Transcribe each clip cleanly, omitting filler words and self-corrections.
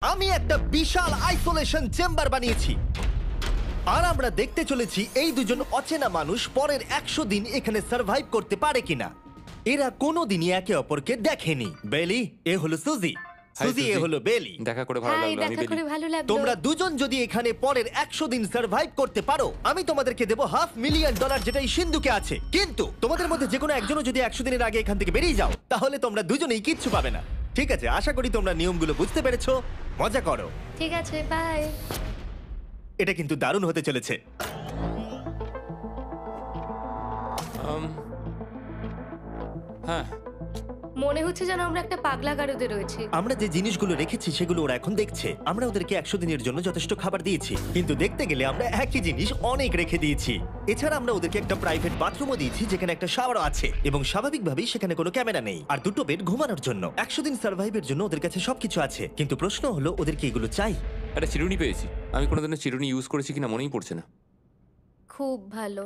আমি একটা বিশাল isolation chamber বানিয়েছি আর আমরা দেখতে চলেছি এই দুজন অচেনা মানুষ পরের 100 দিন এখানে সার্ভাইভ করতে পারে কিনা। এরা কোনোদিনই একে অপরকে দেখেনি। বেলি, এ হলো সুজি। সুজি, এ হলো বেলি। দেখা করে ভালো লাগলো। আমি দেখা করে বেলি। ভালো লাগলো। তোমরা দুজন যদি এখানে পরের 100 দিন সার্ভাইভ করতে পারো, আমি তোমাদেরকে দেবো $500,000 যেটা এই সিন্ধুকে আছে। কিন্তু তোমাদের মধ্যে যে কোনো একজনও যদি 100 দিনের আগে এখান থেকে বেরিয়ে যাও, তাহলে তোমরা দুজনেই কিচ্ছু পাবে না। ঠিক আছে, আশা করি তোমরা নিয়মগুলো বুঝতে পেরেছো। মজা করো। ঠিক আছে, বাই। এটা কিন্তু দারুণ হতে চলেছে। হ্যাঁ, মনে হচ্ছে যেন আমরা একটা পাগলা গারদে রয়েছি। আমরা যে জিনিসগুলো রেখেছি সেগুলো ওরা এখন দেখছে। আমরা ওদেরকে 100 দিনের জন্য যথেষ্ট খাবার দিয়েছি, কিন্তু দেখতে গেলে আমরা একই জিনিস অনেক রেখে দিয়েছি। এছাড়া আমরা ওদেরকে একটা প্রাইভেট বাথরুমও দিয়েছি যেখানে একটা শাওয়ারও আছে, এবং স্বাভাবিকভাবেই সেখানে কোনো ক্যামেরা নেই, আর দুটো বেড ঘুমানোর জন্য। 100 দিন সার্ভাইভের জন্য ওদের কাছে সবকিছু আছে, কিন্তু প্রশ্ন হলো ওদেরকে এগুলো চাই। একটা চিরুনি পেয়েছি। আমি কোনোদিনও চিরুনি ইউজ করেছি কিনা মনেই পড়ছে না। খুব ভালো।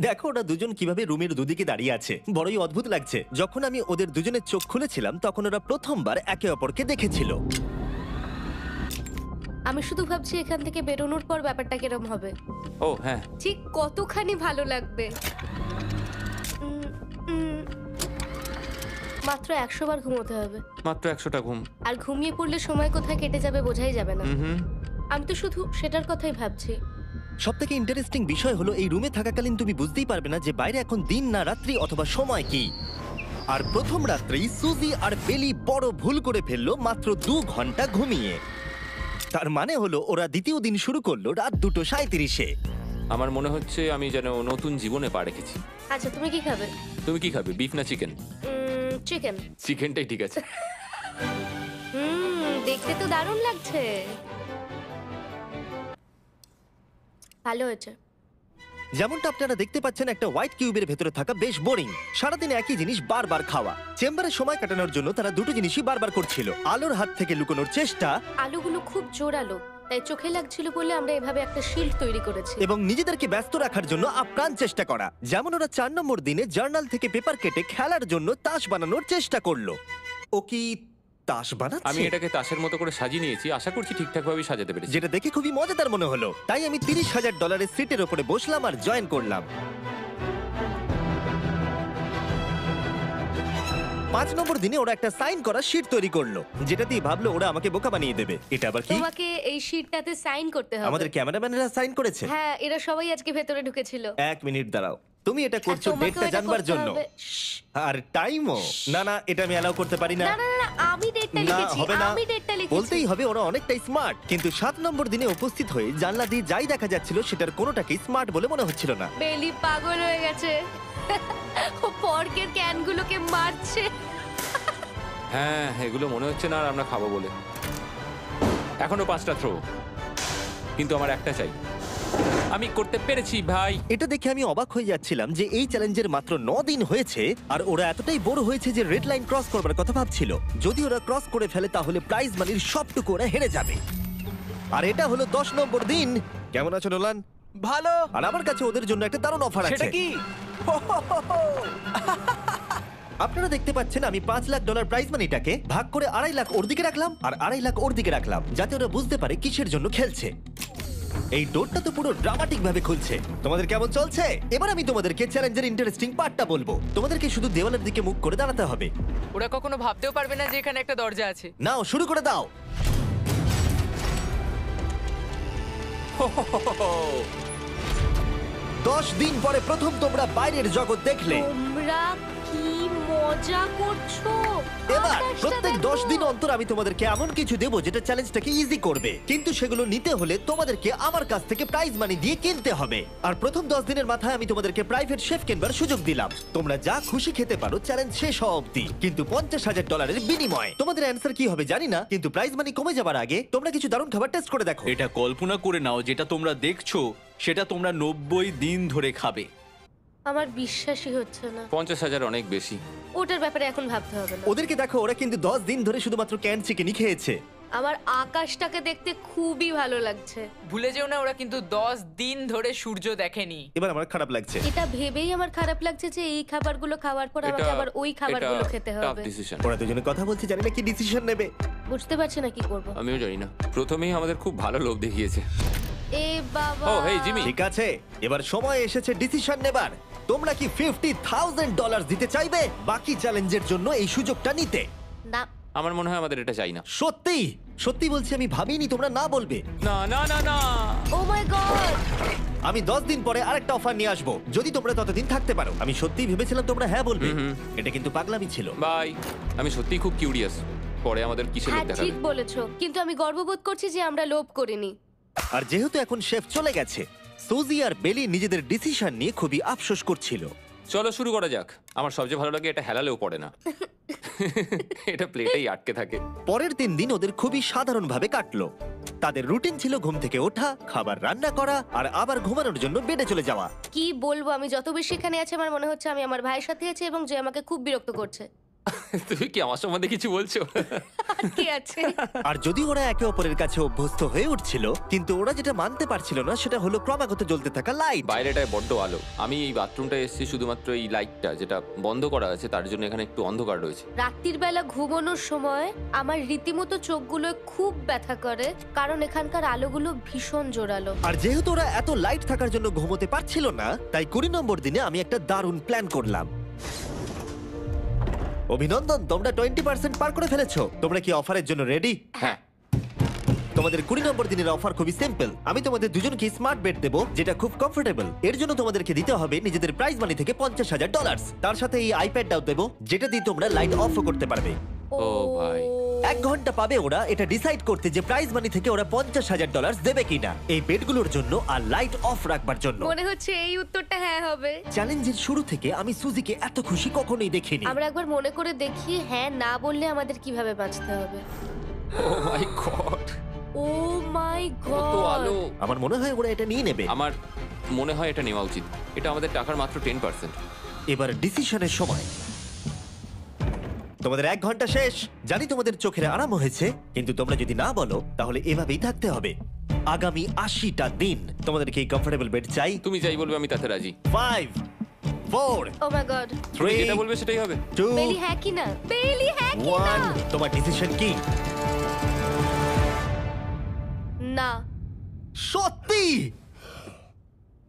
দেখো ওরা দুজন কিভাবে রুমের দুদিকে দাঁড়িয়ে আছে, বড়ই অদ্ভুত লাগছে। যখন আমি ওদের দুজনের চোখ খুলেছিলাম তখন ওরা প্রথমবার একে অপরকে দেখেছিল। আমি শুধু ভাবছি এখান থেকে বেরোনোর পর ব্যাপারটা কিরম হবে। ও হ্যাঁ, ঠিক কতখানি ভালো লাগবে। মাত্র 100 বার ঘুমোতে হবে, মাত্র 100টা ঘুম। আর ঘুমিয়ে পড়লে সময় কোথায় কেটে যাবে বোঝাই যাবে না। হুম। আমি তো শুধু সেটার কথাই ভাবছি। সব থেকে ইন্টারেস্টিং বিষয় হলো এই রুমে থাকাকালীন তুমি বুঝতেই পারবে না যে বাইরে এখন দিন না রাত্রি অথবা সময় কি। আর প্রথম রাত্রেই সুজি আর বেলি বড় ভুল করে ফেললো মাত্র 2 ঘন্টা ঘুমিয়ে। তার মানে হলো ওরা দ্বিতীয় দিন শুরু করলো রাত 2:37-এ। আমার মনে হচ্ছে আমি যেন নতুন জীবনে পা রেখেছি। আচ্ছা, তুমি কি খাবে? তুমি কি খাবে, বিফ না চিকেন? চিকেন। চিকেনটাই ঠিক আছে। দেখতে তো দারুণ লাগছে। ভালো হয়েছে। যেমনটা আপনারা দেখতে পাচ্ছেন, একটা হোয়াইট কিউবের ভেতরে থাকা বেশ বোরিং। সারাদিন একই জিনিস বারবার খাওয়া। চেম্বারে সময় কাটানোর জন্য তারা দুটো জিনিসই বারবার করছিল: আলোর হাত থেকে লুকোনোর চেষ্টা, আলুগুলো খুব জোরালো, তাই চোখে লাগছিল বলে আমরা এভাবে একটা শিল্ড তৈরি করেছি। এবং নিজেদেরকে ব্যস্ত রাখার জন্য আপ্রাণ চেষ্টা করা। যেমন ওরা 4 নম্বর দিনে জার্নাল থেকে পেপার কেটে খেলার জন্য তাস বানানোর চেষ্টা করলো। ও কি তাস বানাচ্ছে? আমি এটাকে তাসের মতো করে সাজিয়ে নিয়েছি, আশা করছি ঠিকঠাক ভাবে সাজাতে পেরেছি। যেটা দেখে খুবই মজাদার মনে হলো, তাই আমি $30,000 সিটের উপরে বসলাম আর জয়েন করলাম। 5 নম্বর দিনে ওরা একটা সাইন করা শীট তৈরি করলো, যেটা দিয়ে ভাবলো ওরা আমাকে বোকা বানিয়ে দেবে। এটা আবার কি? তোমাকে এই শিটটাতে সাইন করতে হবে। আমাদের ক্যামেরাম্যানেরা সাইন করেছে? হ্যাঁ, এরা সবাই আজকে ভেতরে ঢুকেছিল। 1 মিনিট দাঁড়াও, তুমি এটা আর করছো তোমাকেও ডেটটা এটা জানবার করতে জন্য? হবে। শ্শ্। আর টাইমও? না না, এটা আমি অ্যালাউ করতে পারি না। না না না, আমি ডেটটা না, লিখেছি। হবে না। আমি ডেটটা লিখেছি। বলতেই হবে ওরা অনেকটাই স্মার্ট, কিন্তু 7 নম্বর দিনে উপস্থিত হয়ে জানলা দিয়ে যাই দেখা যাচ্ছিল সেটার কোনোটাকেই স্মার্ট বলে মনে হচ্ছিল না। বেলি পাগল হয়ে গেছে। ও পর্কের ক্যানগুলোকে মারছে। হ্যাঁ, এগুলো মনে হচ্ছে না আর আমরা খাবো বলে। এখনো 5টা থ্রো, কিন্তু আমার একটা চাই। আমি করতে পেরেছি ভাই। এটা দেখে আমি অবাক হয়ে যাচ্ছিলাম যে এই চ্যালেঞ্জের মাত্র 9 দিন হয়েছে আর ওরা এতটাই বোর হয়েছে যে রেড লাইন ক্রস করবার কথা ভাবছিল। যদি ওরা ক্রস করে ফেলে তাহলে প্রাইজ মানির সবটুকু ওরা হেরে যাবে। আর এটা হলো 10 নম্বর দিন। কেমন আছো নোলান? ভালো। আর আমার কাছে ওদের জন্য একটা দারুণ অফার আছে। সেটা কি? আপনারা দেখতে পাচ্ছেন আমি $5 লাখ প্রাইজ মানিটাকে ভাগ করে 2.5 লাখ ওর দিকে রাখলাম আর 2.5 লাখ ওর দিকে রাখলাম, যাতে ওরা বুঝতে পারে কিসের জন্য খেলছে। এই ডোরটা তো পুরো ড্রামাটিক ভাবে খুলছে। তোমাদের কেমন চলছে? এবার আমি তোমাদেরকে চ্যালেঞ্জের ইন্টারেস্টিং পার্টটা বলবো। তোমাদেরকে শুধু দেওয়ালের দিকে মুখ করে দাঁড়াতে হবে। ওরা কখনো ভাবতেও পারবে না যে এখানে একটা দরজা আছে। নাও শুরু করে দাও। দশ দিন পরে প্রথম তোমরা বাইরের জগৎ দেখলে। তোমরা কি মজা করছো? এবার আকাশটা প্রত্যেক দেখো। 10 দিন অন্তর আমি তোমাদেরকে এমন কিছু দেবো যেটা চ্যালেঞ্জটাকে ইজি করবে, কিন্তু সেগুলো নিতে হলে তোমাদেরকে আমার কাছ থেকে প্রাইজ মানি দিয়ে কিনতে হবে। আর প্রথম 10 দিনের মাথায় আমি তোমাদেরকে প্রাইভেট শেফ কেনবার সুযোগ দিলাম। তোমরা যা খুশি খেতে পারো চ্যালেঞ্জ শেষ হওয়া অবধি, কিন্তু $50,000 বিনিময়ে। তোমাদের অ্যান্সার কি হবে জানি না, কিন্তু প্রাইজ মানি কমে যাবার আগে তোমরা কিছু দারুণ খাবার টেস্ট করে দেখো। এটা কল্পনা করে নাও যেটা তোমরা দেখছো সেটা তোমরা 90 দিন ধরে খাবে। আমার বিশ্বাসই হচ্ছে না। 50,000 অনেক বেশি। ওটার ব্যাপারে এখন ভাবতে হবে না। ওদেরকে দেখো, ওরা কিন্তু 10 দিন ধরে শুধুমাত্র ক্যান চিকেনই খেয়েছে। আমার আকাশটাকে দেখতে খুবই ভালো লাগছে। ভুলে যেও না, ওরা কিন্তু 10 দিন ধরে সূর্য দেখেনি। এবার আমার খারাপ লাগছে। এটা ভেবেই আমার খারাপ লাগছে যে এই খাবারগুলো খাওয়ার পর আমাকে আবার ওই খাবারগুলো খেতে হবে। ডিসিশন। ওরা দুজনে কথা বলছে, জানি না কি ডিসিশন নেবে। বুঝতে পারছি না কি করব। আমিও জানি না। প্রথমেই আমাদের খুব ভালো লোভ দেখিয়েছে। এ বাবা। ও হেই জিমি, ঠিক আছে, এবার সময় এসেছে ডিসিশন নেবার। তোমরা কি $50,000 দিতে চাইবে বাকি চ্যালেঞ্জের জন্য এই সুযোগটা নিতে? না। আমার মনে হয় আমাদের এটা চাই না। সত্যি সত্যি বলছি, আমি ভাবিনি তোমরা না বলবে। না না না না। ও মাই গড। আমি 10 দিন পরে আরেকটা অফার নিয়ে আসবো, যদি তোমরা ততদিন থাকতে পারো। আমি সত্যিই ভেবেছিলাম তোমরা হ্যাঁ বলবে। এটা কিন্তু পাগলামি ছিল। বাই। আমি সত্যিই খুব কিউরিয়াস, পরে আমাদের কিসের লোভ হ্যাঁ দেখাবে। ঠিক বলেছো, কিন্তু আমি গর্ববোধ করছি যে আমরা লোভ করিনি। আর যেহেতু এখন শেফ চলে গেছে, সুজি আর বেলি নিজেদের ডিসিশন নিয়ে খুবই আফসোস করছিল। চলো শুরু করা যাক। আমার সবচেয়ে ভালো লাগে এটা হেলালেও পড়ে না। এটা প্লেটেই আটকে থাকে। পরের 3 দিন ওদের খুবই সাধারণভাবে কাটলো। তাদের রুটিন ছিল ঘুম থেকে ওঠা, খাবার রান্না করা আর আবার ঘুমানোর জন্য বেডে চলে যাওয়া। কি বলবো, আমি যত বেশি এখানে আছি আমার মনে হচ্ছে আমি আমার ভাইয়ের সাথে আছি এবং যে আমাকে খুব বিরক্ত করছে। তুমি কি আমার সম্বন্ধে কিছু বলছো? আর কি আছে? আর যদি ওরা একে অপরের কাছে অভ্যস্ত হয়ে উঠছিল, কিন্তু ওরা যেটা মানতে পারছিল না সেটা হলো ক্রমাগত জ্বলতে থাকা লাইট। বাইরেটায় বড্ড আলো। আমি এই বাথরুমটা এসেছি শুধুমাত্র এই লাইটটা যেটা বন্ধ করা আছে তার জন্য এখানে একটু অন্ধকার রয়েছে। রাত্রির বেলা ঘুমানোর সময় আমার রীতিমতো চোখগুলো খুব ব্যথা করে, কারণ এখানকার আলোগুলো ভীষণ জোরালো। আর যেহেতু ওরা এত লাইট থাকার জন্য ঘুমোতে পারছিল না, তাই 20 নম্বর দিনে আমি একটা দারুণ প্ল্যান করলাম। অভিনন্দন, তোমরা 20% পার করে ফেলেছো। তোমরা কি অফারের জন্য রেডি? হ্যাঁ। তোমাদের 20 নম্বর দিনের অফার খুবই সিম্পল। আমি তোমাদের দুজনকে স্মার্ট বেড দেবো, যেটা খুব কমফোর্টেবল। এর জন্য তোমাদেরকে দিতে হবে নিজেদের প্রাইজ মানি থেকে $50,000। তার সাথে এই আইপ্যাডটাও দেবো, যেটা দিয়ে তোমরা লাইট অফও করতে পারবে। ও ভাই। 1 ঘন্টা পাবে ওরা এটা ডিসাইড করতে যে প্রাইজ মানি থেকে ওরা $50,000 দেবে কিনা এই বেডগুলোর জন্য আর লাইট অফ রাখবার জন্য। মনে হচ্ছে এই উত্তরটা হ্যাঁ হবে। চ্যালেঞ্জের শুরু থেকে আমি সুজিকে এত খুশি কখনোই দেখিনি। আমরা একবার মনে করে দেখি হ্যাঁ না বললে আমাদের কিভাবে বাঁচতে হবে। ও মাই গড। ও মাই কত গড। আলো। আমার মনে হয় ওরা এটা নিয়ে নেবে। আমার মনে হয় এটা নেওয়া উচিত। এটা আমাদের টাকার মাত্র 10%। এবার ডিসিশনের সময়। তোমাদের 1 ঘন্টা শেষ। জানি তোমাদের চোখের আরাম হয়েছে, কিন্তু তোমরা যদি না বলো তাহলে এভাবেই থাকতে হবে আগামী 80টা দিন। তোমাদেরকে এই কমফোর্টেবল বেড চাই। তুমি যাই বলবে আমি তাতে রাজি। 5 4 ও মাই গড। তুমি 3 যেটা বলবে সেটাই হবে। 2 বেলি হ্যাঁ কি না? বেলি হ্যাঁ কি না? 1 তোমার ডিসিশন কি? না। সত্যি?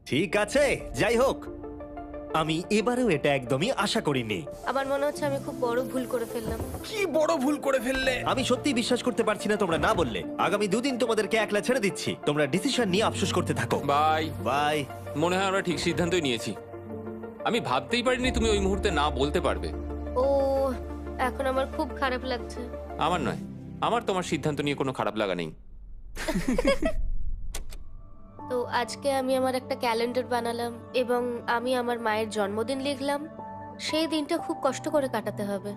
ঠিক আছে, যাই হোক, আমি এবারেও এটা একদমই আশা করিনি। আমার মনে হচ্ছে আমি খুব বড় ভুল করে ফেললাম। কি বড় ভুল করে ফেললে। আমি সত্যি বিশ্বাস করতে পারছি না তোমরা না বললে। আগামী 2 দিন তোমাদেরকে একলা ছেড়ে দিচ্ছি। তোমরা ডিসিশন নিয়ে আফসোস করতে থাকো। বাই। বাই। মনে হয় আমরা ঠিক সিদ্ধান্তই নিয়েছি। আমি ভাবতেই পারিনি তুমি ওই মুহূর্তে না বলতে পারবে। ও এখন আমার খুব খারাপ লাগছে। আমার নয়, আমার তোমার সিদ্ধান্ত নিয়ে কোনো খারাপ লাগা নেই। তো আজকে আমি আমার একটা ক্যালেন্ডার বানালাম এবং আমি আমার মায়ের জন্মদিন লিখলাম। সেই দিনটা খুব কষ্ট করে কাটাতে হবে।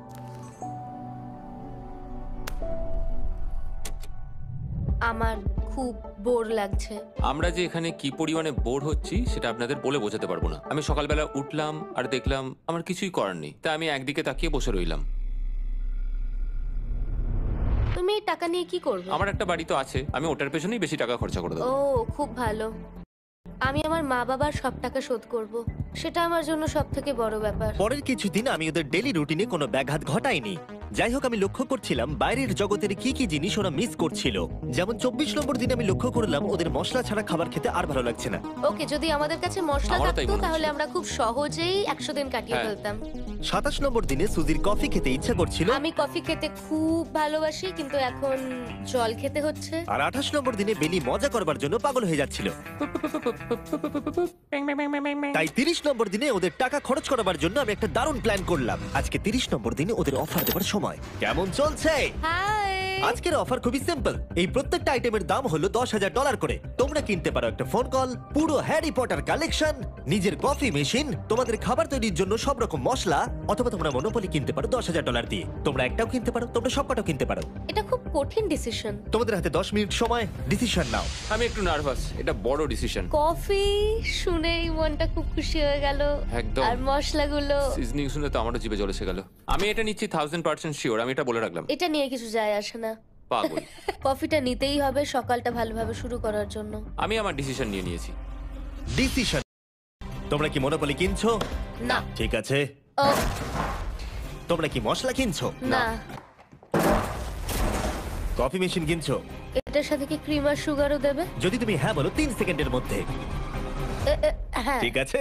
আমার খুব বোর লাগছে। আমরা যে এখানে কি পরিমাণে বোর হচ্ছি সেটা আপনাদের বলে বোঝাতে পারবো না। আমি সকালবেলা উঠলাম আর দেখলাম আমার কিছুই করার নেই, তাই আমি একদিকে তাকিয়ে বসে রইলাম। তুমি এই টাকা নিয়ে কি করবে? আমার একটা বাড়ি তো আছে, আমি ওটার পেছনেই বেশি টাকা খরচা করে ও দেবো। খুব ভালো। আমি আমার মা বাবার সব টাকা শোধ করব। সেটা আমার জন্য সব থেকে বড় ব্যাপার। পরের কিছুদিন আমি ওদের ডেলি রুটিনে কোনো ব্যাঘাত ঘটাইনি। যাই হোক, আমি লক্ষ্য করছিলাম বাইরের জগতের কি কি জিনিস ওরা মিস করছিল। যেমন 24 নম্বর দিনে আমি লক্ষ্য করলাম ওদের মশলা ছাড়া খাবার খেতে আর ভালো লাগছে না। ওকে, যদি আমাদের কাছে মশলা আমারও তাই থাকতো মনে তাহলে হচ্ছে। আমরা খুব সহজেই 100 দিন কাটিয়ে হ্যাঁ। ফেলতাম। 27 নম্বর দিনে সুজির কফি খেতে ইচ্ছা করছিল, আমি কফি খেতে খুব ভালোবাসি, কিন্তু এখন জল খেতে হচ্ছে। আর 28 নম্বর দিনে বেলি মজা করবার জন্য পাগল হয়ে যাচ্ছিল। তাই 30 নম্বর দিনে ওদের টাকা খরচ করাবার জন্য আমি একটা দারুণ প্ল্যান করলাম। আজকে 30 নম্বর দিনে ওদের অফার দেবার সময়। কেমন চলছে? হাই। আজকের অফার খুবই সিম্পল। এই প্রত্যেকটা আইটেমের দাম হলো $10,000 করে। তোমরা কিনতে পারো একটা ফোন কল, পুরো হ্যারি পটার কালেকশন, নিজের কফি মেশিন, তোমাদের খাবার তৈরির জন্য সব রকম মশলা, অথবা তোমরা মনোপলি কিনতে পারো $10,000 দিয়ে। তোমরা একটাও কিনতে পারো, তোমরা সবকটাও কিনতে পারো। এটা খুব কঠিন ডিসিশন। তোমাদের হাতে 10 মিনিট সময়, ডিসিশন নাও। আমি একটু নার্ভাস, এটা বড় ডিসিশন। কফি শুনেই মনটা খুব খুশি হয়ে গেল। একদম। আর মশলাগুলো, সিজনিং শুনে তো আমারও জিভে জল এসে গেল। আমি এটা নিচ্ছি 1000% শিওর, আমি এটা বলে রাখলাম। এটা নিয়ে কিছু যায় আসে না। পাগল। কফিটা নিতেই হবে সকালটা ভালোভাবে শুরু করার জন্য। আমি আমার ডিসিশন নিয়ে নিয়েছি। ডিসিশন। তোমরা কি মনোপলি কিনছো? না। ঠিক আছে। ও তোমরা কি মশলা কিনছো? না, কফি মেশিন কিনছো? এটার সাথে কি ক্রিম আর সুগারও দেবে? যদি তুমি হ্যাঁ বলো 3 সেকেন্ডের মধ্যে। হ্যাঁ। ঠিক আছে।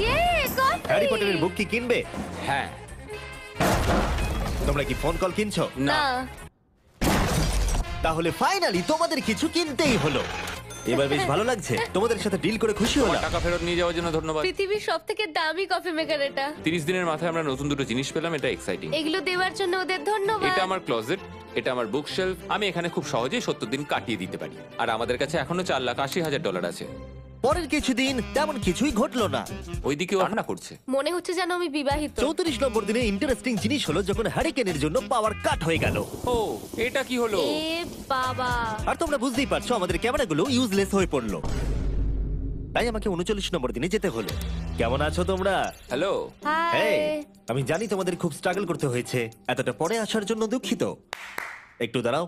ইয়ে, কফি! হ্যারি পটারের বুক কি কিনবে? হ্যাঁ। তোমরা কি ফোন কল কিনছো? না। তাহলে ফাইনালি তোমাদের কিছু কিনতেই হলো। এবার বেশ ভালো লাগছে। তোমাদের সাথে ডিল করে খুশি আমার হলাম। টাকা ফেরত নিয়ে যাওয়ার জন্য ধন্যবাদ। পৃথিবীর সবথেকে দামি কফি মেকার এটা। 30 দিনের মাথায় আমরা নতুন দুটো জিনিস পেলাম, এটা এক্সাইটিং। এগুলো দেওয়ার জন্য ওদের ধন্যবাদ। এটা আমার ক্লোজেট, এটা আমার বুক শেলফ। আমি এখানে খুব সহজেই 70 দিন কাটিয়ে দিতে পারি। আর আমাদের কাছে এখনো $4,80,000 আছে। পরের কিছুদিন তেমন কিছুই ঘটলো না। ওইদিকেও রান্না করছে। মনে হচ্ছে যেন আমি বিবাহিত। 34 নম্বর দিনে ইন্টারেস্টিং জিনিস হলো যখন হ্যারিকেনের জন্য পাওয়ার কাট হয়ে গেল। ও, এটা কি হলো? এ বাবা! আর তোমরা বুঝতেই পারছো আমাদের ক্যামেরাগুলো ইউজলেস হয়ে পড়লো। তাই আমাকে 39 নম্বর দিনে যেতে হলো। কেমন আছো তোমরা? হ্যালো। হাই। এই, আমি জানি তোমাদের খুব স্ট্রাগল করতে হয়েছে। এতটা পরে আসার জন্য দুঃখিত। একটু দাঁড়াও।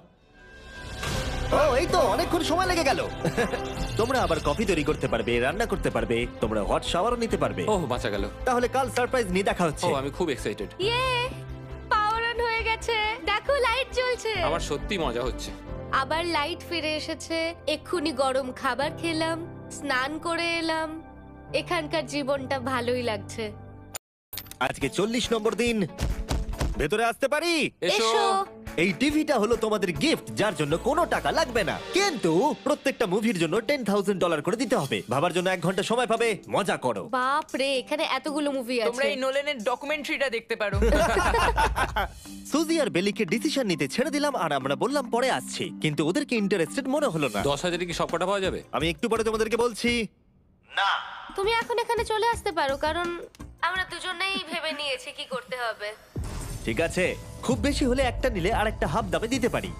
ও, এই তো অনেকক্ষণ সময় লেগে গেল। তোমরা আবার কফি তৈরি করতে পারবে, রান্না করতে পারবে, তোমরা হট শাওয়ারও নিতে পারবে। ওহ, বাঁচা গেল। তাহলে কাল সারপ্রাইজ নিয়ে দেখা ও, হচ্ছে। আমি খুব এক্সাইটেড। ইয়ে! পাওয়ার অন হয়ে গেছে। দেখো লাইট জ্বলছে। আমার সত্যি মজা হচ্ছে। আবার লাইট ফিরে এসেছে। এক্ষুনি গরম খাবার খেলাম, স্নান করে এলাম। এখানকার জীবনটা ভালোই লাগছে। আজকে 40 নম্বর দিন। ভেতরে আসতে পারি? এসো। এসো। এই টিভিটা হলো তোমাদের গিফট, যার জন্য কোনো টাকা লাগবে না, কিন্তু প্রত্যেকটা মুভির জন্য $10,000 করে দিতে হবে। ভাবার জন্য 1 ঘন্টা সময় পাবে। মজা করো। বাপ রে, এখানে এতগুলো মুভি তোমরা আছে। এই নোলেনের ডকুমেন্টারিটা দেখতে পারো। সুজি আর বেলিকে ডিসিশন নিতে ছেড়ে দিলাম আর আমরা বললাম পরে আসছি, কিন্তু ওদেরকে ইন্টারেস্টেড মনে হলো না। 10,000 কি সবকটা পাওয়া যাবে? আমি একটু পরে তোমাদেরকে বলছি। না, তুমি এখন এখানে চলে আসতে পারো, কারণ আমরা দুজনেই ভেবে নিয়েছি কি করতে হবে। ঠিক আছে, খুব বেশি হলে একটা নিলে আর একটা হাফ দামে দিতে পারি।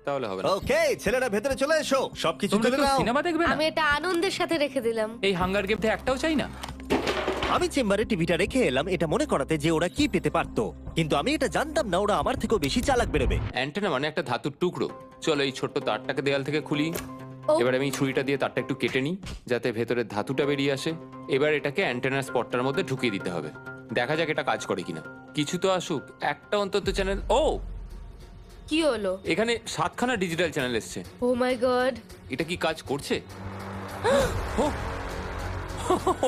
তাহলে হবে না। ওকে, ছেলেরা ভেতরে চলে এসো, সবকিছু তোমরা তুলে কেউ নাও। সিনেমা দেখবে না? আমি এটা আনন্দের সাথে রেখে দিলাম। এই হাঙ্গার গেমটা একটাও চাই না। আমি চেম্বারে টিভিটা রেখে এলাম এটা মনে করাতে যে ওরা কি পেতে পারতো, কিন্তু আমি এটা জানতাম না ওরা আমার থেকেও বেশি চালাক বেরোবে। অ্যান্টেনা মানে একটা ধাতুর টুকরো। চলো এই ছোট্ট তারটাকে দেয়াল থেকে খুলি। ও। এবার আমি ছুরিটা দিয়ে তারটা একটু কেটে নিই যাতে ভেতরে ধাতুটা বেরিয়ে আসে। এবার এটাকে অ্যান্টেনার স্পটটার মধ্যে ঢুকিয়ে দিতে হবে। দেখা যাক এটা কাজ করে কিনা। কিছু তো আসুক, একটা অন্তত চ্যানেল। ও, কি হলো? এখানে 7খানা ডিজিটাল চ্যানেল এসছে। ও মাই গড! এটা কি কাজ করছে? ও,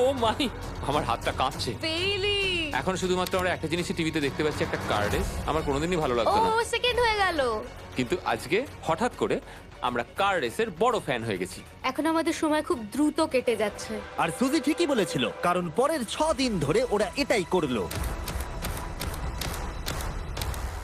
ও মাই, আমার হাতটা কাঁপছে। বেইলি! এখন শুধুমাত্র আমরা একটা জিনিসই টিভিতে দেখতে পাচ্ছি, একটা কার রেস। আমার কোনোদিনই ভালো ও লাগতো না, সেকেন্ড হয়ে গেল। কিন্তু আজকে হঠাৎ করে আমরা কার রেসের বড় ফ্যান হয়ে গেছি। এখন আমাদের সময় খুব দ্রুত কেটে যাচ্ছে। আর সুজি ঠিকই বলেছিল, কারণ পরের 6 দিন ধরে ওরা এটাই করলো।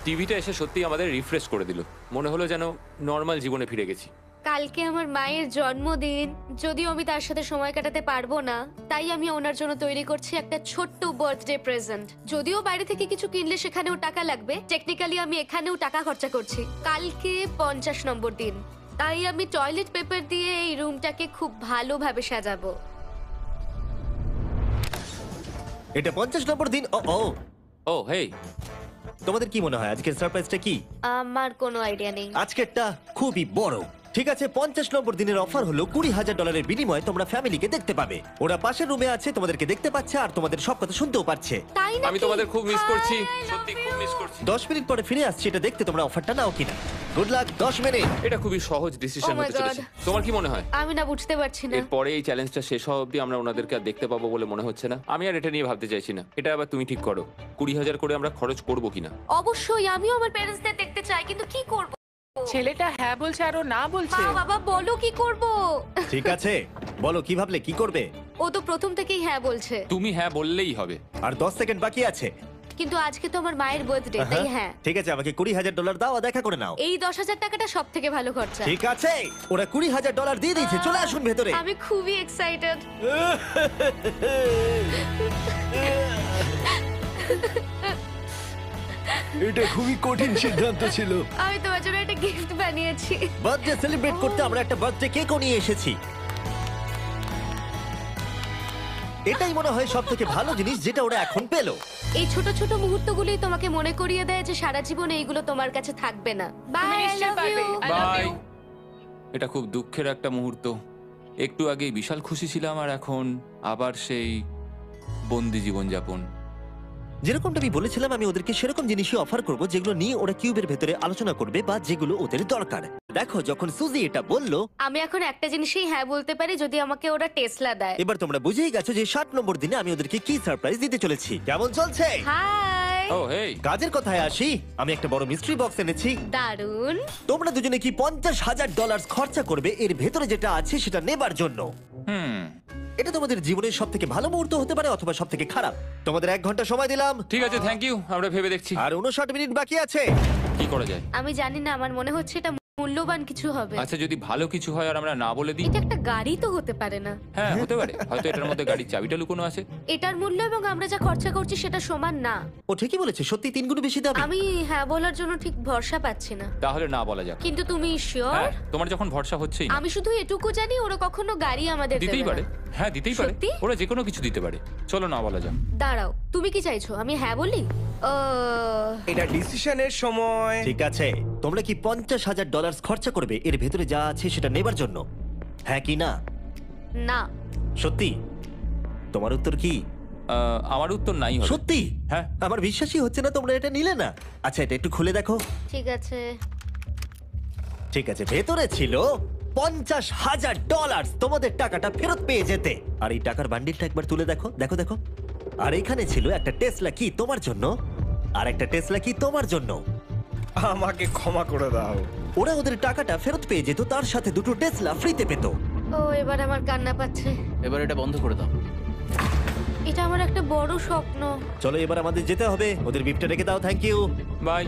টিভিটা এসে সত্যি আমাদের রিফ্রেশ করে দিল। মনে হলো যেন নর্মাল জীবনে ফিরে গেছি। কালকে আমার মায়ের জন্মদিন, যদিও আমি তার সাথে সময় কাটাতে পারবো না, তাই আমি ওনার জন্য তৈরি করছি একটা ছোট্ট বার্থডে প্রেজেন্ট। যদিও বাইরে থেকে কিছু কিনলে সেখানেও টাকা লাগবে, টেকনিক্যালি আমি এখানেও টাকা খরচা করছি। কালকে 50 নম্বর দিন, তাই আমি টয়লেট পেপার দিয়ে এই রুমটাকে খুব ভালোভাবে সাজাবো। এটা 50 নম্বর দিন। ও ও, ও হেই, তোমাদের কি মনে হয় আজকের সারপ্রাইজটা কি? আমার কোনো আইডিয়া নেই। আজকেরটা খুবই বড়। ঠিক আছে, 50 নম্বর দিনের অফার হলো $20,000 বিনিময়ে তোমরা ফ্যামিলিকে দেখতে পাবে। ওরা পাশের রুমে আছে, তোমাদেরকে দেখতে পাচ্ছে আর তোমাদের সব কথা শুনতেও পাচ্ছে। তাই না? আমি তোমাদের খুব মিস করছি, সত্যি খুব মিস করছি। 10 মিনিট পরে ফিরে আসছি এটা দেখতে তোমরা অফারটা নাও কিনা। Good luck. 10 মিনিট। এটা খুবই সহজ ডিসিশন Oh my হতে চলেছে। God. তোমার কি মনে হয়? আমি না বুঝতে পারছি না। এরপরে এই চ্যালেঞ্জটা শেষ হওয়া অবধি আমরা ওনাদেরকে আর দেখতে পাবো বলে মনে হচ্ছে না। আমি আর এটা নিয়ে ভাবতে চাইছি না। এটা আবার তুমি ঠিক করো, 20,000 করে আমরা খরচ করবো কিনা। অবশ্যই আমিও আমার প্যারেন্টসদের দেখতে চাই, কিন্তু কি করব? ছেলেটা হ্যাঁ বলছে আর ও না বলছে। মা বাবা বলো কি করব? ঠিক আছে, বলো কি ভাবলে, কি করবে? ও তো প্রথম থেকেই হ্যাঁ বলছে, তুমি হ্যাঁ বললেই হবে। আর 10 সেকেন্ড বাকি আছে। কিন্তু আজকে তো আমার মায়ের বার্থডে, তাই হ্যাঁ। ঠিক আছে, আমাকে $20,000 দাও আর দেখা করে নাও। এই 10,000 টাকাটা সব থেকে ভালো খরচা। ঠিক আছে, ওরা $20,000 দিয়ে দিয়েছে। চলে আসুন ভেতরে। আমি খুবই এক্সাইটেড। এটা খুবই কঠিন সিদ্ধান্ত ছিল। আমি তোমার জন্য একটা গিফট বানিয়েছি। বার্থডে সেলিব্রেট করতে আমরা একটা বার্থডে কেকও নিয়ে এসেছি। এটাই মনে হয় সব থেকে ভালো জিনিস যেটা ওরা এখন পেলো। এই ছোট ছোট মুহূর্তগুলোই তোমাকে মনে করিয়ে দেয় যে সারা জীবন এইগুলো তোমার কাছে থাকবে না। বাই, তুমি আই নিশ্চয়ই লাভ পারবে। You. I love bye. you. এটা খুব দুঃখের একটা মুহূর্ত। একটু আগেই বিশাল খুশি ছিলাম আর এখন আবার সেই বন্দি জীবনযাপন। যেরকমটা আমি বলেছিলাম, আমি ওদেরকে সেরকম জিনিসই অফার করব যেগুলো নিয়ে ওরা কিউবের ভেতরে আলোচনা করবে বা যেগুলো ওদের দরকার। দেখো, যখন সুজি এটা বললো, আমি এখন একটা জিনিসই হ্যাঁ বলতে পারি, যদি আমাকে ওরা টেসলা দেয়। এবার তোমরা বুঝেই গেছো যে 60 নম্বর দিনে আমি ওদেরকে কি সারপ্রাইজ দিতে চলেছি। কেমন চলছে? হাই। ও হেই, কাজের কথায় আসি, আমি একটা বড় মিস্ট্রি বক্স এনেছি। দারুন। তোমরা দুজনে কি $50,000 খরচা করবে এর ভেতরে যেটা আছে সেটা নেবার জন্য? এটা তোমাদের জীবনের সব থেকে ভালো মুহূর্ত হতে পারে অথবা সব থেকে খারাপ। তোমাদের 1 ঘন্টা সময় দিলাম ঠিক আছে, থ্যাংক ইউ। আমরা ভেবে দেখছি আর 59 মিনিট বাকি আছে। কি করা যায়। আমি জানি না, আমার মনে হচ্ছে এটা মূল্যবান কিছু হবে। আচ্ছা, যদি ভালো কিছু হয় আর আমরা না বলে দিই? এটা একটা গাড়ি তো হতে পারে না। হ্যাঁ, হতে পারে। হয়তো এটার মধ্যে গাড়ির চাবিটা লুকোনো আছে। এটার মূল্য এবং আমরা যা খরচা করছি সেটা সমান না। ও ঠিকই বলেছে, সত্যি 3 গুণ বেশি দাবি। আমি হ্যাঁ বলার জন্য ঠিক ভরসা পাচ্ছি না। তাহলে না বলা যাক। কিন্তু তুমি শিওর? হ্যাঁ, তোমার যখন ভরসা হচ্ছেই না। আমি শুধু এটুকু জানি ওরা কখনো গাড়ি আমাদের দিতেই দেবে পারে। না। হ্যাঁ, দিতেই পারে। সত্যি? ওরা যে কোনো কিছু দিতে পারে। চলো না বলা যাক। দাঁড়াও, তুমি কি চাইছো আমি হ্যাঁ বলি? এটা ডিসিশনের সময়। ঠিক আছে, তোমরা কি $50,000 খরচা করবে এর ভেতরে যা আছে সেটা নেবার জন্য? হ্যাঁ কি না? না। সত্যি? তোমার উত্তর কি? আমার উত্তর নাই হবে। সত্যি? হ্যাঁ। আমার বিশ্বাসই হচ্ছে না তোমরা এটা নিলে না। আচ্ছা, এটা একটু খুলে দেখো। ঠিক আছে। ঠিক আছে, ভেতরে ছিল $50,000। তোমাদের টাকাটা ফেরত পেয়ে যেতে। আর এই টাকার বান্ডিলটা একবার তুলে দেখো, দেখো দেখো। আর এখানে ছিল একটা টেসলা কি তোমার জন্য, আর একটা টেসলা কি তোমার জন্য। আমাকে ক্ষমা করে দাও। ওরা ওদের টাকাটা ফেরত পেয়ে যেত, তার সাথে 2টো টেসলা ফ্রিতে পেত। ও, এবার আমার কান্না পাচ্ছে। এবার এটা বন্ধ করে দাও। এটা আমার একটা বড় স্বপ্ন। চলো এবার আমাদের যেতে হবে। ওদের গিফটটা রেখে দাও। Thank you. বাই।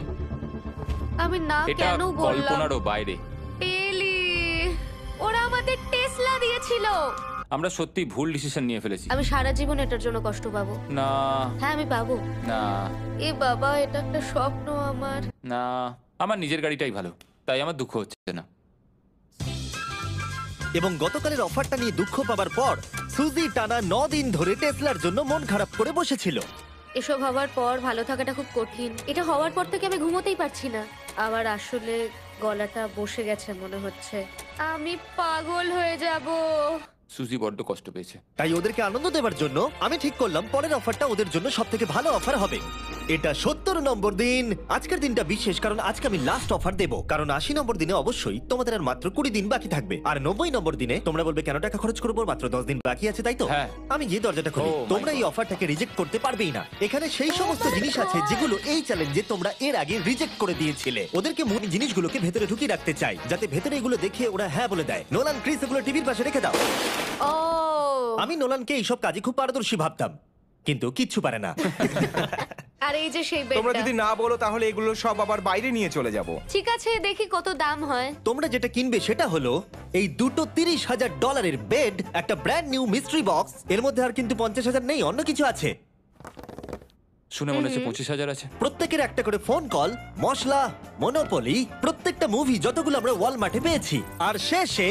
আমি না এটা কেন বললাম? কল্পনারও বাইরে। পেলি, ওরা আমাদের টেসলা দিয়েছিল। আমরা সত্যি ভুল ডিসিশন নিয়ে ফেলেছি। আমি সারা জীবন এটার জন্য কষ্ট পাবো। না হ্যাঁ, আমি পাবো। না এ বাবা, এটা একটা স্বপ্ন আমার। না, আমার নিজের গাড়িটাই ভালো, তাই আমার দুঃখ হচ্ছে না। এবং গতকালের অফারটা নিয়ে দুঃখ পাবার পর সুজি টানা 9 দিন ধরে টেসলার জন্য মন খারাপ করে বসেছিল। এসব হওয়ার পর ভালো থাকাটা খুব কঠিন। এটা হওয়ার পর থেকে আমি ঘুমোতেই পারছি না। আবার আসলে গলাটা বসে গেছে মনে হচ্ছে। আমি পাগল হয়ে যাব। সুজি বড্ড কষ্ট পেয়েছে। তাই ওদেরকে আনন্দ দেওয়ার জন্য আমি ঠিক করলাম পরের অফারটা ওদের জন্য সব থেকে ভালো অফার হবে। এটা 70 নম্বর দিন। আজকের দিনটা বিশেষ কারণ আজকে আমি লাস্ট অফার দেব। কারণ 80 নম্বর দিনে অবশ্যই তোমাদের আর মাত্র 20 দিন বাকি থাকবে। আর 90 নম্বর দিনে তোমরা বলবে কেন টাকা খরচ করবো, মাত্র 10 দিন বাকি আছে, তাই তো? হ্যাঁ। আমি গিয়ে দরজাটা খুলি। Oh my তোমরা এই God. অফারটাকে রিজেক্ট করতে পারবেই না। এখানে সেই সমস্ত জিনিস আছে যেগুলো এই চ্যালেঞ্জে তোমরা এর আগে রিজেক্ট করে দিয়েছিলে। ওদেরকে মূল জিনিসগুলোকে ভেতরে ঢুকিয়ে রাখতে চাই যাতে ভেতরে এগুলো দেখে ওরা হ্যাঁ বলে দেয়। নোলান, ক্রিস, এগুলো টিভির পাশে রেখে দাও। ও, আমি নোলানকে এইসব কাজে খুব পারদর্শী ভাবতাম, কিন্তু কিচ্ছু পারে না। আর এই যে সেই তোমরা বেডটা। যদি না বলো তাহলে এগুলো সব আবার বাইরে নিয়ে চলে যাব। ঠিক আছে, দেখি কত দাম হয়। তোমরা যেটা কিনবে সেটা হলো এই দুটো $30,000 বেড, একটা ব্র্যান্ড নিউ মিস্ট্রি বক্স। এর মধ্যে আর কিন্তু 50,000 নেই, অন্য কিছু আছে। শুনে মনে হচ্ছে 25,000 আছে। প্রত্যেকের একটা করে ফোন কল, মশলা, মনোপলি, প্রত্যেকটা মুভি যতগুলো আমরা ওয়ালমার্টে পেয়েছি, আর শেষে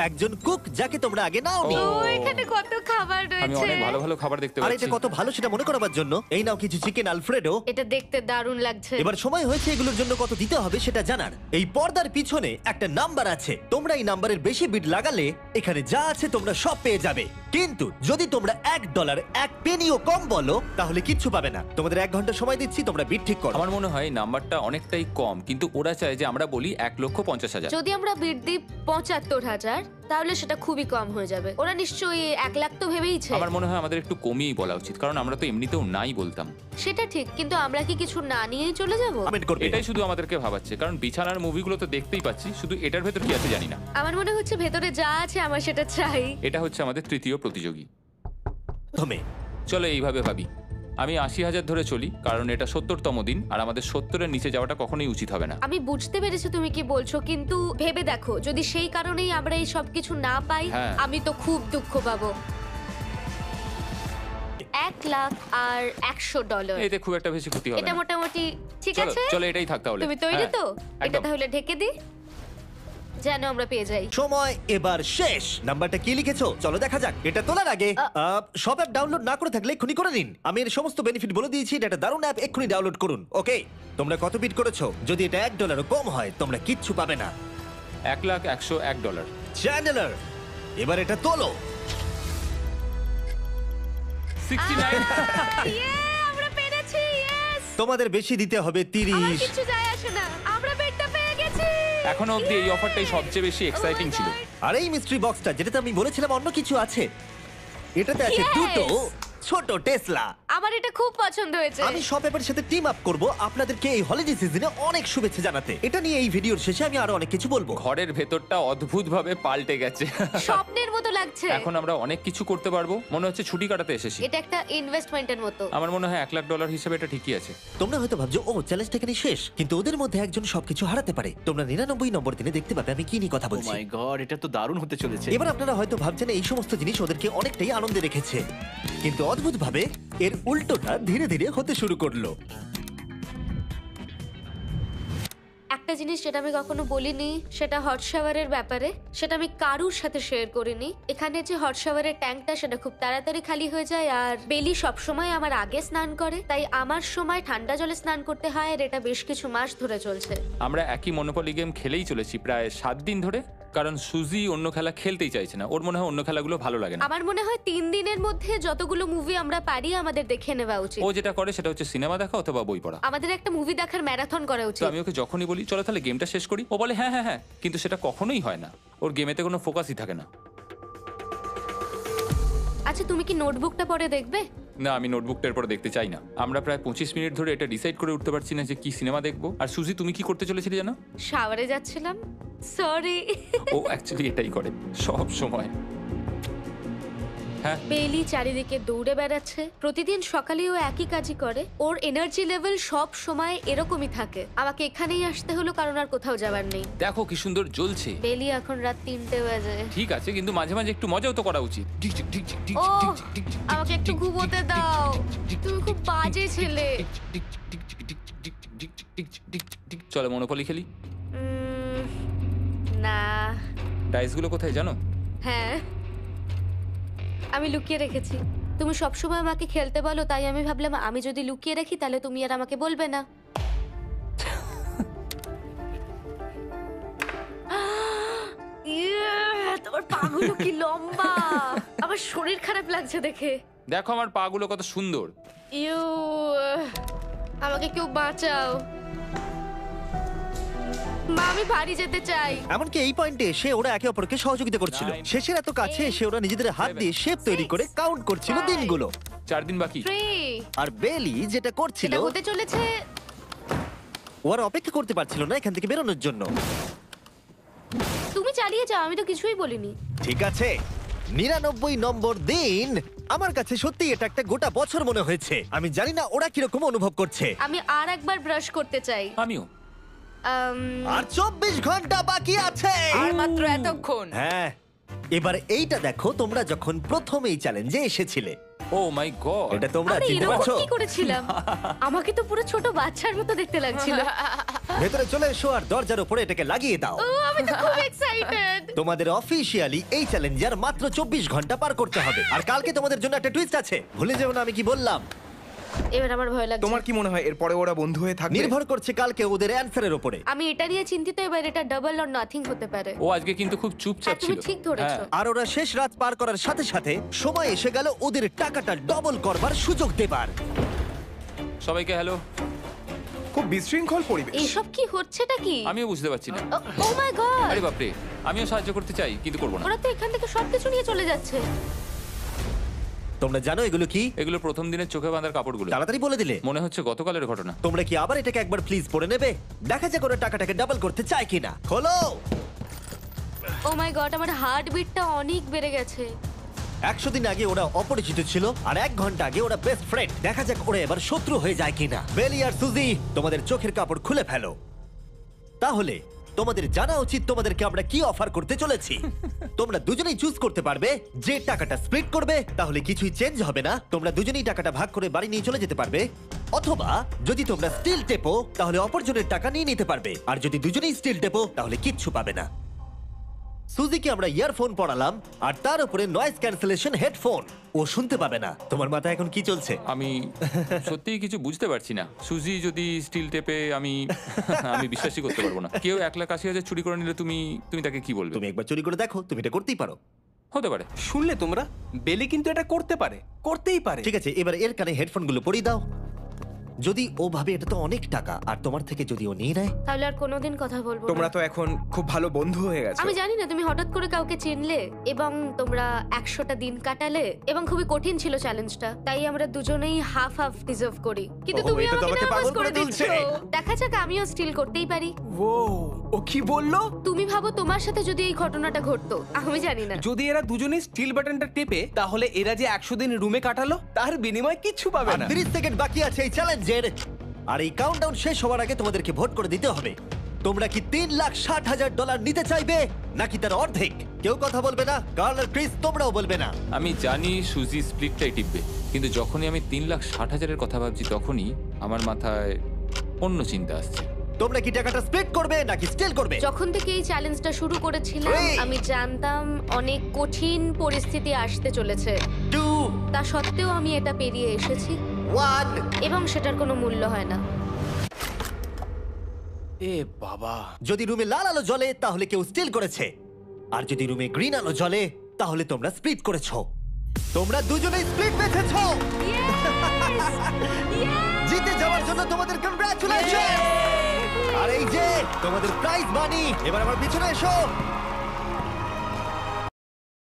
একজন কুক যাকে তোমরা আগে নাওনি। ও, ও, এখানে কত খাবার আমি রয়েছে। অনেক ভালো ভালো খাবার দেখতে আর পাচ্ছি। এটা কত ভালো সেটা মনে করাবার জন্য এই নাও কিছু চিকেন আলফ্রেডো। এটা দেখতে দারুণ লাগছে। এবার সময় হয়েছে এগুলোর জন্য কত দিতে হবে সেটা জানার। এই পর্দার পিছনে একটা নাম্বার আছে, তোমরা এই নাম্বারের বেশি বিড লাগালে এখানে যা আছে তোমরা সব পেয়ে যাবে। কিন্তু যদি তোমরা $1 1 পেনিও কম বলো তাহলে কিচ্ছু পাবে না। তোমাদের 1 ঘন্টা সময় দিচ্ছি, তোমরা বিড ঠিক করো। আমার মনে হয় এই নাম্বারটা অনেকটাই কম, কিন্তু ওরা চায় যে আমরা বলি 1,50,000। যদি আমরা বিড দিই 75,000, তাহলে সেটা খুবই কম হয়ে যাবে। ওরা নিশ্চয়ই 1 লাখ তো ভেবেইছে। আমার মনে হয় আমাদের একটু কমিয়েই বলা উচিত, কারণ আমরা তো এমনিতেও নাই বলতাম। সেটা ঠিক, কিন্তু আমরা কি কিছু না নিয়েই চলে যাব? কমেন্ট করবে। এটাই শুধু আমাদেরকে ভাবাচ্ছে, কারণ বিছানার মুভিগুলো তো দেখতেই পাচ্ছি, শুধু এটার ভেতর কি আছে জানি না। আমার মনে হচ্ছে ভেতরে যা আছে আমার সেটা চাই। এটা হচ্ছে আমাদের তৃতীয় প্রতিযোগী। প্রথমে চলো এইভাবে ভাবি, আমি 80,000 ধরে চলি, কারণ এটা 70তম দিন আর আমাদের 70-এর নিচে যাওয়াটা কখনোই উচিত হবে না। আমি বুঝতে পেরেছি তুমি কি বলছো, কিন্তু ভেবে দেখো যদি সেই কারণেই আমরা এই সব কিছু না পাই, হ্যাঁ। আমি তো খুব দুঃখ পাবো। 1 লাখ আর $100। এতে খুব একটা বেশি ক্ষতি হবে এটা না। মোটামুটি ঠিক চলো আছে। চলো এটাই থাক তাহলে। তুমি তৈরি হ্যাঁ, তো? এটা একদম। তাহলে ঢেকে দি। যেন আমরা পেয়ে যাই। সময় এবার শেষ। নাম্বারটা কি লিখেছো চলো দেখা যাক। এটা তোলার আগে সব অ্যাপ ডাউনলোড না করে থাকলে এক্ষুনি করে নিন। আমি এর সমস্ত বেনিফিট বলে দিয়েছি। এটা একটা দারুণ অ্যাপ, এক্ষুনি ডাউনলোড করুন। ওকে, তোমরা কত বিট করেছো? যদি এটা $1 কম হয় তোমরা কিচ্ছু পাবে না। $1,101 চ্যান্ডেলার, এবার এটা তোলো। 69 আমরা পেরেছি, ইয়েস! তোমাদের বেশি দিতে হবে আমার 30। কিছু যায় আসে না, আমরা বেডটা পেয়ে গেছি। এখনো অবধি এই অফারটাই সবচেয়ে বেশি এক্সাইটিং ছিল। আর এই মিস্ট্রি বক্সটা যেটাতে আমি বলেছিলাম অন্য কিছু আছে, এটাতে আছে Yes! দুটো ছোট টেসলা। আমার এটা খুব পছন্দ হয়েছে। আমি শপ অ্যাপের সাথে টিম আপ করব আপনাদেরকে এই হলিডে সিজনে অনেক শুভেচ্ছা জানাতে। এটা নিয়ে এই ভিডিওর শেষে আমি আরো অনেক কিছু বলবো। ঘরের ভেতরটা অদ্ভুতভাবে পাল্টে গেছে। স্বপ্নের মতো লাগছে। এখন আমরা অনেক কিছু করতে পারবো, মনে হচ্ছে ছুটি কাটাতে এসেছি। এটা একটা ইনভেস্টমেন্টের মতো। আমার মনে হয় $1,00,000 হিসেবে এটা ঠিকই আছে। তোমরা হয়তো ভাবছো ও চ্যালেঞ্জটা এখানে শেষ, কিন্তু ওদের মধ্যে একজন সবকিছু হারাতে পারে। তোমরা 99 নম্বর দিনে দেখতে পাবে আমি কি নিয়ে কথা ও বলছি। মাই গড, এটা তো দারুণ হতে চলেছে। এবার আপনারা হয়তো ভাবছেন এই সমস্ত জিনিস ওদেরকে অনেকটাই আনন্দে রেখেছে, কিন্তু অদ্ভুতভাবে এর উল্টোটা ধীরে ধীরে হতে শুরু করলো। একটা জিনিস যেটা আমি কখনো বলিনি সেটা হট শাওয়ারের ব্যাপারে, সেটা আমি কারুর সাথে শেয়ার করিনি। এখানে যে হট শাওয়ারের ট্যাঙ্কটা সেটা খুব তাড়াতাড়ি খালি হয়ে যায়, আর বেলি সবসময় আমার আগে স্নান করে, তাই আমার সময় ঠান্ডা জলে স্নান করতে হয়, আর এটা বেশ কিছু মাস ধরে চলছে। আমরা একই মনোপলি গেম খেলেই চলেছি প্রায় 7 দিন ধরে, কারণ সুজি অন্য খেলা খেলতেই চাইছে না। ওর মনে হয় অন্য খেলাগুলো ভালো লাগে না। আমার মনে হয় 3 দিনের মধ্যে যতগুলো মুভি আমরা পারি আমাদের দেখে নেওয়া উচিত। ও যেটা করে সেটা হচ্ছে সিনেমা দেখা অথবা বই পড়া। আমাদের একটা মুভি দেখার ম্যারাথন করা তো উচিত। আমি ওকে যখনই বলি চলো তাহলে গেমটা শেষ করি, ও বলে হ্যাঁ হ্যাঁ হ্যাঁ, কিন্তু সেটা কখনোই হয় না। ওর গেমেতে কোনো ফোকাসই থাকে না। আচ্ছা, তুমি কি নোটবুকটা পরে দেখবে? না, আমি নোটবুকটার পরে দেখতে চাই না। আমরা প্রায় 25 মিনিট ধরে এটা ডিসাইড করে উঠতে পারছি না যে কি সিনেমা দেখবো। আর সুজি, তুমি কি করতে চলেছিলে জানো? শাওয়ারে যাচ্ছিলাম। সরি। ও অ্যাকচুয়ালি এটাই করে সব সময়। হ্যাঁ, বেলি চারিদিকে দৌড়ে বেড়াচ্ছে। প্রতিদিন সকালে ও একই কাজই করে। ওর এনার্জি লেভেল সব সময় এরকমই থাকে। আমাকে এখানেই আসতে হলো কারণ আর কোথাও যাবার নেই। দেখো কি সুন্দর জ্বলছে। বেলি এখন রাত 3টে বাজে। ঠিক আছে, কিন্তু মাঝে মাঝে একটু মজাও তো করা উচিত। ও, আমাকে একটু ঘুমোতে দাও। তুমি খুব বাজে ছেলে। চলো মনোপলি খেলি। না। ডাইসগুলো কোথায় জানো? হ্যাঁ, আমি লুকিয়ে রেখেছি। তুমি সবসময় আমাকে খেলতে বলো, তাই আমি ভাবলাম আমি যদি লুকিয়ে রাখি তাহলে তুমি আর আমাকে বলবে না। তোমার পাগুলো কি লম্বা! আমার শরীর খারাপ লাগছে দেখে। দেখো আমার পাগুলো কত সুন্দর। ইউ, আমাকে কেউ বাঁচাও। মা, আমি বাড়ি যেতে চাই। এমনকি এই পয়েন্টে এসে ওরা একে অপরকে সহযোগিতা করছিল। 9, শেষের এত কাছে এসে ওরা নিজেদের হাত দিয়ে শেপ তৈরি করে কাউন্ট করছিল 5, দিনগুলো। 4 দিন বাকি। 3, আর বেলি যেটা করছিল, এটা হতে চলেছে। ও আর অপেক্ষা করতে পারছিল না এখান থেকে বেরোনোর জন্য। তুমি চালিয়ে যাও, আমি তো কিছুই বলিনি। ঠিক আছে, 99 নম্বর দিন। আমার কাছে সত্যি এটা একটা গোটা বছর মনে হয়েছে। আমি জানি না ওরা কিরকম অনুভব করছে। আমি আর একবার ব্রাশ করতে চাই। আমিও। আর 24 ঘন্টা বাকি আছে। আর মাত্র এতক্ষণ। হ্যাঁ, এবার এইটা দেখো, তোমরা যখন প্রথম এই চ্যালেঞ্জে এসেছিলে, ও মাই গড। এটা তোমরা আমরা চিনতে এরকম পারছো? কি করেছিলাম? আমাকে তো পুরো ছোট বাচ্চার মতো দেখতে লাগছিল। ভেতরে চলে এসো আর দরজার উপরে এটাকে লাগিয়ে দাও। ও, আমি তো খুব এক্সাইটেড। তোমাদের অফিসিয়ালি এই চ্যালেঞ্জার মাত্র 24 ঘন্টা পার করতে হবে। আর কালকে তোমাদের জন্য একটা টুইস্ট আছে, ভুলে যেও না আমি কি বললাম। এবার আমার ভয় লাগছে। তোমার কি মনে হয় এরপরে ওরা বন্ধু হয়ে থাকবে? নির্ভর করছে কালকে ওদের অ্যানসারের উপরে। আমি এটা নিয়ে চিন্তিত, এবার এটা ডাবল অর নাথিং হতে পারে। ও আজকে কিন্তু খুব চুপচাপ হ্যাঁ, তুমি ছিল। ঠিক ধরেছো। হ্যাঁ। আর ওরা শেষ রাত পার করার সাথে সাথে সময় এসে গেল ওদের টাকাটা ডবল করবার সুযোগ দেবার। সবাইকে হ্যালো। খুব বিশৃঙ্খল পরিবেশ। এসব কি হচ্ছেটা কি? আমিও বুঝতে পারছি না। ও মাই গড! আরে বাপরে, আমিও সাহায্য করতে চাই কিন্তু করবো না। ওরা তো এখান থেকে সবকিছু নিয়ে চলে যাচ্ছে। তোমরা জানো এগুলো কি? এগুলো প্রথম দিনের চোখে বাঁধার কাপড়গুলো। তাড়াতাড়ি বলে দিলে। মনে হচ্ছে গতকালের ঘটনা। তোমরা কি আবার এটাকে একবার প্লিজ পড়ে নেবে? দেখা যাক ওরা টাকাটাকে ডাবল করতে চায় কিনা। খোলো। ও মাই গড, আমার হার্ট বিটটা অনেক বেড়ে গেছে। 100 দিন আগে ওরা অপরিচিত ছিল, আর 1 ঘন্টা আগে ওরা বেস্ট ফ্রেন্ড। দেখা যাক ওরা এবার শত্রু হয়ে যায় কিনা। বেলি আর সুজি, তোমাদের চোখের কাপড় খুলে ফেলো। তাহলে তোমাদের জানা উচিত তোমাদেরকে আমরা কি অফার করতে চলেছি। তোমরা দুজনেই চুজ করতে পারবে যে টাকাটা স্প্লিট করবে, তাহলে কিছুই চেঞ্জ হবে না। তোমরা দুজনেই টাকাটা ভাগ করে বাড়ি নিয়ে চলে যেতে পারবে। অথবা যদি তোমরা স্টিল টেপো তাহলে অপরজনের টাকা নিয়ে নিতে পারবে। আর যদি দুজনেই স্টিল টেপো তাহলে কিচ্ছু পাবে না। সুজিকে আমরা ইয়ারফোন পড়ালাম আর তার উপরে নয়েজ ক্যান্সেলেশন হেডফোন। ও শুনতে পাবে না। তোমার মাথায় এখন কি চলছে? আমি সত্যিই কিছু বুঝতে পারছি না। সুজি যদি স্টিল টেপে আমি বিশ্বাসই করতে পারবো না। কেউ 1,80,000 চুরি করে নিলে তুমি তাকে কি বলবে? তুমি একবার চুরি করে দেখো, তুমি এটা করতেই পারো। হতে পারে। শুনলে তোমরা, বেলি কিন্তু এটা করতেই পারে। ঠিক আছে, এবার এর কানে হেডফোনগুলো পরিয়ে দাও। যদি ও ভাবে এটা তো অনেক টাকা আর তোমার থেকে যদি ও নিয়ে নেয়, তাহলে আর কোনোদিন কথা বলবো না। তোমরা তো এখন খুব ভালো বন্ধু হয়ে গেছো। আমি জানি না তুমি হঠাৎ করে কাউকে চিনলে এবং তোমরা 100টা দিন কাটালে এবং খুবই কঠিন ছিল চ্যালেঞ্জটা, তাই আমরা দুজনেই হাফ হাফ ডিজার্ভ করি। কিন্তু ওহ, তুমি এটা তো আমাকে আমাকে নার্ভাস পাগল করে করে দিচ্ছ। তুলছে। দেখা যাক, আমিও স্টিল করতেই পারি। ও কি বললো? তুমি ভাবো তোমার সাথে যদি এই ঘটনাটা ঘটতো, আমি জানি না। যদি এরা দুজনেই স্টিল বাটনটা টেপে, তাহলে এরা যে 100 দিন রুমে কাটালো তার বিনিময়ে কিচ্ছু পাবে আর না। 30 সেকেন্ড বাকি আছে এই চ্যালেঞ্জের। আর এই কাউন্টডাউন শেষ হওয়ার আগে তোমাদেরকে ভোট করে দিতে হবে। তোমরা কি $3,60,000 নিতে চাইবে নাকি তার অর্ধেক? কেউ কথা বলবে না। কার্ল আর ক্রিস, তোমরাও বলবে না। আমি জানি সুজি স্প্লিটটাই টিপবে, কিন্তু যখনই আমি 3,60,000-এর কথা ভাবছি তখনই আমার মাথায় অন্য চিন্তা আসছে। তোমরা কি টাকাটা স্প্লিট করবে নাকি স্টিল করবে? যখন থেকে এই চ্যালেঞ্জটা শুরু করেছিলাম, Three. আমি জানতাম অনেক কঠিন পরিস্থিতি আসতে চলেছে। 2, তা সত্ত্বেও আমি এটা পেরিয়ে এসেছি 1। এবং সেটার কোনো মূল্য হয় না। এ বাবা, যদি রুমে লাল আলো জ্বলে তাহলে কেউ স্টিল করেছে, আর যদি রুমে গ্রিন আলো জ্বলে তাহলে তোমরা স্প্লিট করেছো। তোমরা দুজনেই স্প্লিট বেঁচেছো। জিতে যাওয়ার জন্য তোমাদের কংগ্রাচুলেশন। আর এই যে তোমাদের প্রাইজ মানি। এবার আমার পিছনে এসো।